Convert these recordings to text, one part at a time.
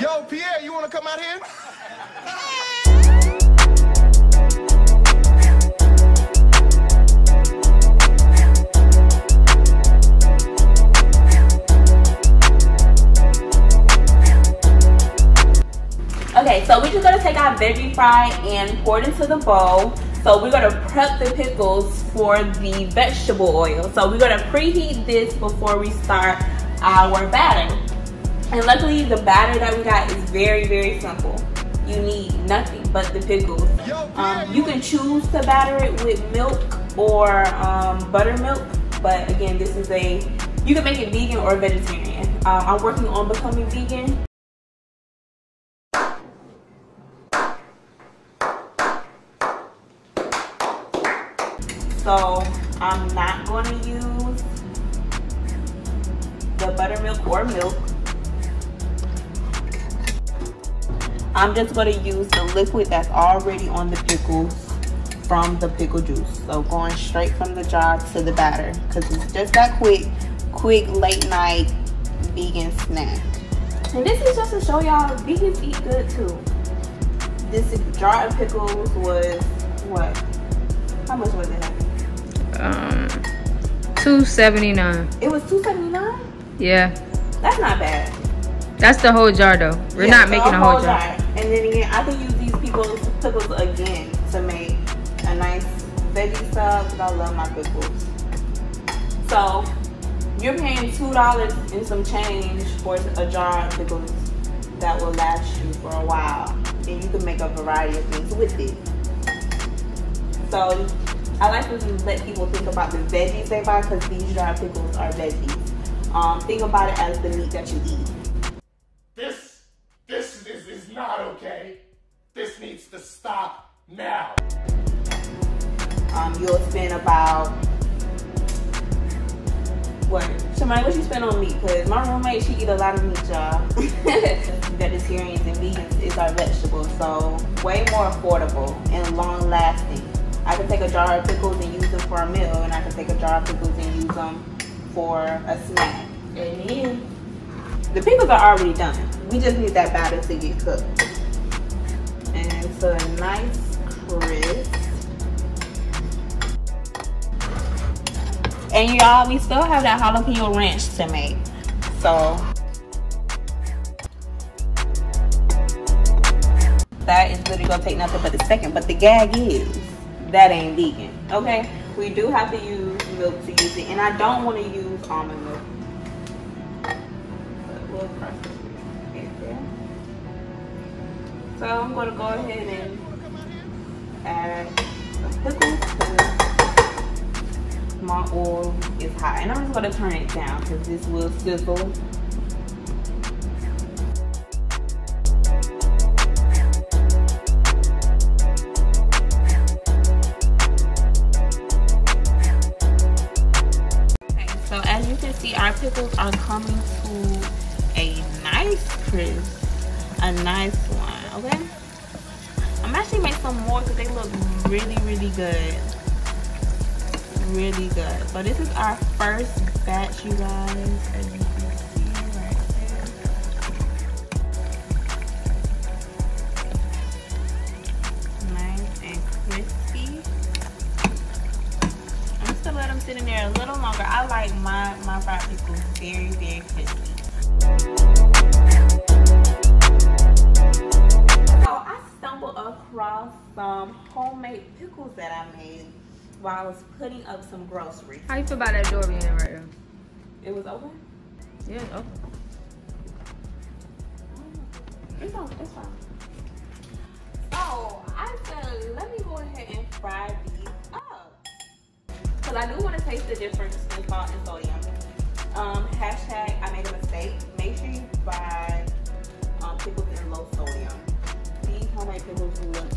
Yo, Pierre, you want to come out here? Okay, so we're just gonna take our veggie fry and pour it into the bowl. So we're gonna prep the pickles for the vegetable oil. So we're gonna preheat this before we start our batter. And luckily the batter that we got is very, very simple. You need nothing but the pickles. You can choose to batter it with milk or buttermilk, but again, this is you can make it vegan or vegetarian. I'm working on becoming vegan. So I'm not going to use the buttermilk or milk. I'm just going to use the liquid that's already on the pickles from the pickle juice. So going straight from the jar to the batter, because it's just that quick late night vegan snack. And this is just to show y'all vegans eat good too. This jar of pickles was what? How much was it? $2.79. It was $2.79? Yeah. That's not bad. That's the whole jar though. We're not making a whole jar. And then again, I can use these pickles again to make a nice veggie sub, because I love my pickles. So you're paying $2 and some change for a jar of pickles that will last you for a while. And you can make a variety of things with it. So I like to let people think about the veggies they buy, because these dry pickles are veggies. Think about it as the meat that you eat. This is not okay. This needs to stop now. You'll spend about, what you spend on meat? Because my roommate, she eat a lot of meat, y'all. Vegetarians and vegans is our vegetables, so way more affordable and long lasting. I can take a jar of pickles and use them for a meal, and I can take a jar of pickles and use them for a snack. And then the pickles are already done. We just need that batter to get cooked. And it's a nice crisp. And y'all, we still have that jalapeno ranch to make. So that is literally gonna take nothing but a second. But the gag is, that ain't vegan, okay? We do have to use milk to use it, and I don't want to use almond milk. But we'll cross it right there. So I'm gonna go ahead and add some pickles, because my oil is hot. And I'm just gonna turn it down, because this will sizzle. Our pickles are coming to a nice crisp, a nice one, okay? I'm actually making some more because they look really, really good. Really good. So this is our first batch, you guys, as you can see right there. Nice and crispy. I'm just gonna let them sit in there a little longer. I like my fried pickles very, very crispy. So I stumbled across some homemade pickles that I made while I was putting up some groceries. How you feel about that door being in right there? It was open? Yeah, it's open. It's open, it's fine. So I said, let me go ahead and fry these up, because I do want to taste the difference in salt and sodium. Hashtag I made a mistake. Make sure you buy pickles in low sodium. These homemade pickles look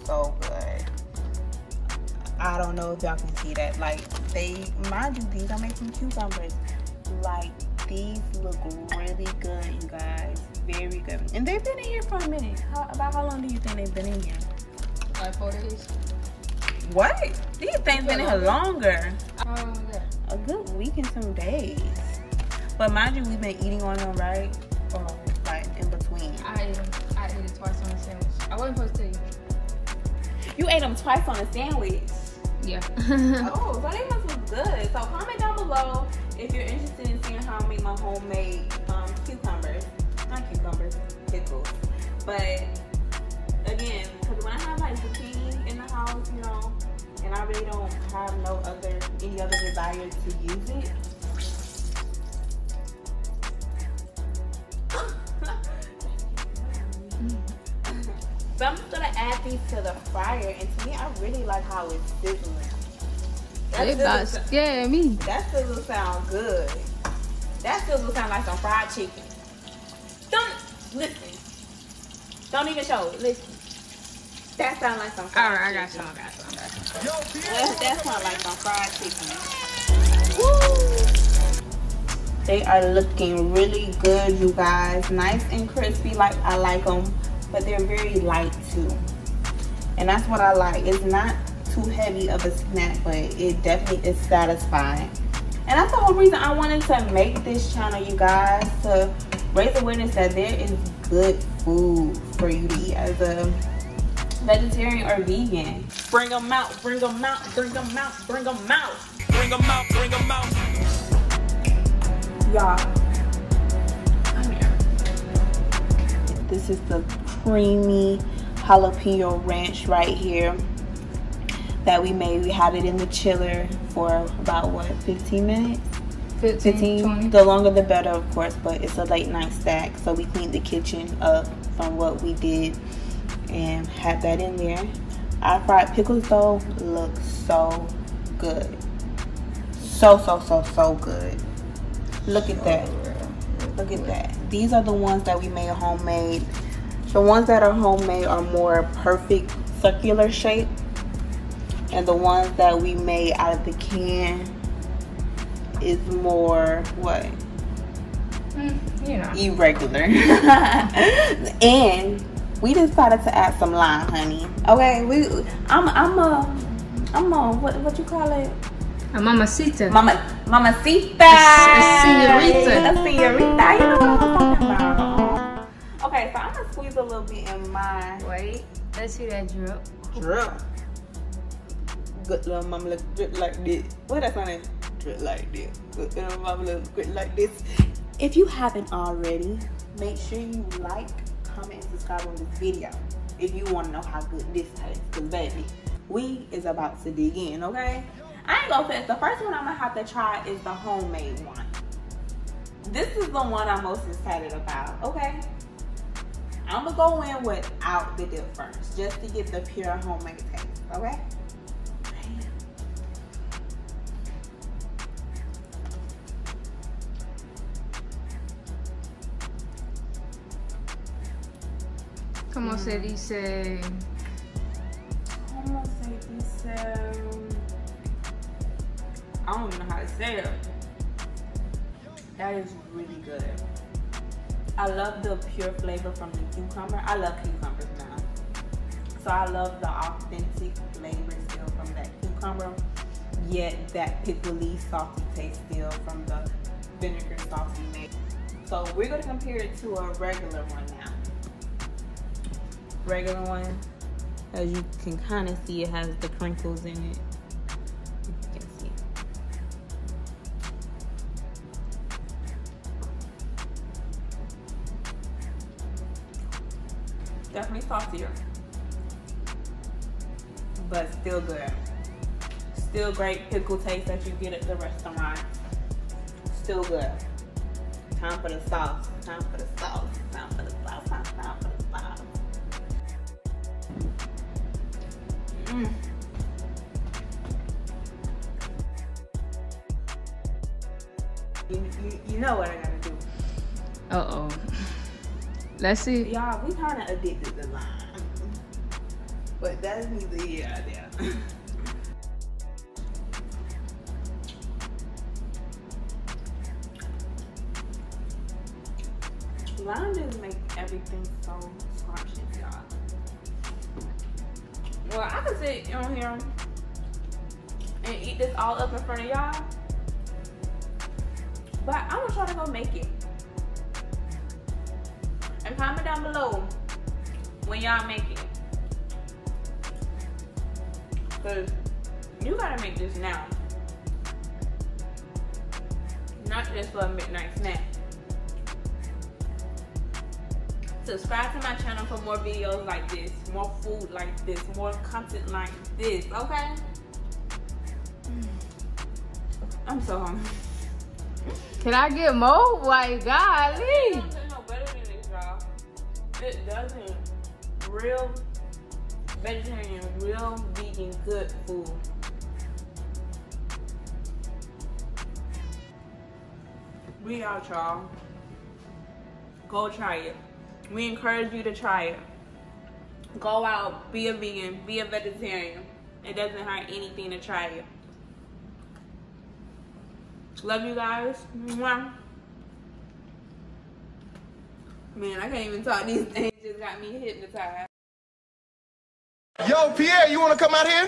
so good. I don't know if y'all can see that. Like, mind you, these are making cucumbers. Like, these look really good, you guys. Very good. And they've been in here for a minute. About how long do you think they've been in here? Like 4 days. What? These things been in here longer. How long was that? A good week and some days. But mind you, we've been eating on them, right? Or like in between. I ate it twice on a sandwich. I wasn't supposed to tell you. You ate them twice on a sandwich. Yeah. Oh, so they must was good. So comment down below if you're interested in seeing how I make my homemade cucumbers. Not cucumbers, pickles. But again, because when I have like zucchini in the house, you know, and I really don't have any other desire to use it. So I'm just gonna add these to the fryer, and to me, I really like how it's sizzling. They about scared me. That sizzle sound good. That sizzle sound like some fried chicken. Don't listen. Don't even show it. Listen. That sound like some fried Alright, I got chicken. some. That sound like some fried chicken. Woo! They are looking really good, you guys. Nice and crispy, like I like them. But they're very light too, and that's what I like. It's not too heavy of a snack, but it definitely is satisfying. And that's the whole reason I wanted to make this channel, you guys, to raise awareness that there is good food for you to eat as a vegetarian or vegan. Bring them out, bring them out, bring them out, bring them out, bring them out, bring them out. Y'all, come here. This is the creamy jalapeno ranch right here that we made. We had it in the chiller for about what, 15 minutes? 15, 20. The longer the better, of course, but it's a late night snack, so we cleaned the kitchen up from what we did and had that in there. Our fried pickles though look so good. So good. Look at that. Look at that. These are the ones that we made homemade. The ones that are homemade are more perfect circular shape, and the ones that we made out of the can is more what? You know, irregular. And we decided to add some lime, honey. Okay, I'm a what you call it? a mamacita. Mamacita. A señorita. A señorita. You know what I'm talking about. Okay, so I'm gonna squeeze a little bit in mine. Wait, let's see that drip. Drip. Good little mama look drip like this. What that's on it? Drip like this. Good little mama look drip like this. If you haven't already, make sure you like, comment, and subscribe on this video if you want to know how good this tastes. Cause baby, we is about to dig in, okay? I ain't gonna say the first one I'm gonna have to try is the homemade one. This is the one I'm most excited about, okay? I'm gonna go in without the dip first, just to get the pure homemade taste, okay? Como se dice? Como se dice? I don't even know how to say it. That is really good. I love the pure flavor from the cucumber. I love cucumbers now. So I love the authentic flavor still from that cucumber, yet that pickly salty taste still from the vinegar sauce we made. So we're gonna compare it to a regular one now. Regular one, as you can kind of see, it has the crinkles in it. You can see. Definitely saucier, but still good. Still great pickle taste that you get at the restaurant. Still good. Time for the sauce. Time for the sauce. Time for the sauce. Time for the sauce. You know what I gotta do. Uh-oh. Let's see. Y'all, we kind of addicted to lime. But that's neither here nor there. Lime just make everything so scrumptious, y'all. Well, I could sit on here and eat this all up in front of y'all. But I'm gonna try to go make it. And comment down below when y'all make it. Cause you gotta make this now. Not just for a midnight snack. Subscribe to my channel for more videos like this, more food like this, more content like this, okay? I'm so hungry. Can I get more? Like, golly. It don't taste no better than this, y'all. It doesn't. Real vegetarian, real vegan, good food. We out, y'all. Go try it. We encourage you to try it. Go out, be a vegan, be a vegetarian. It doesn't hurt anything to try it. Love you guys. Mwah. Man, I can't even talk. These things just got me hypnotized. Yo, Pierre, you want to come out here?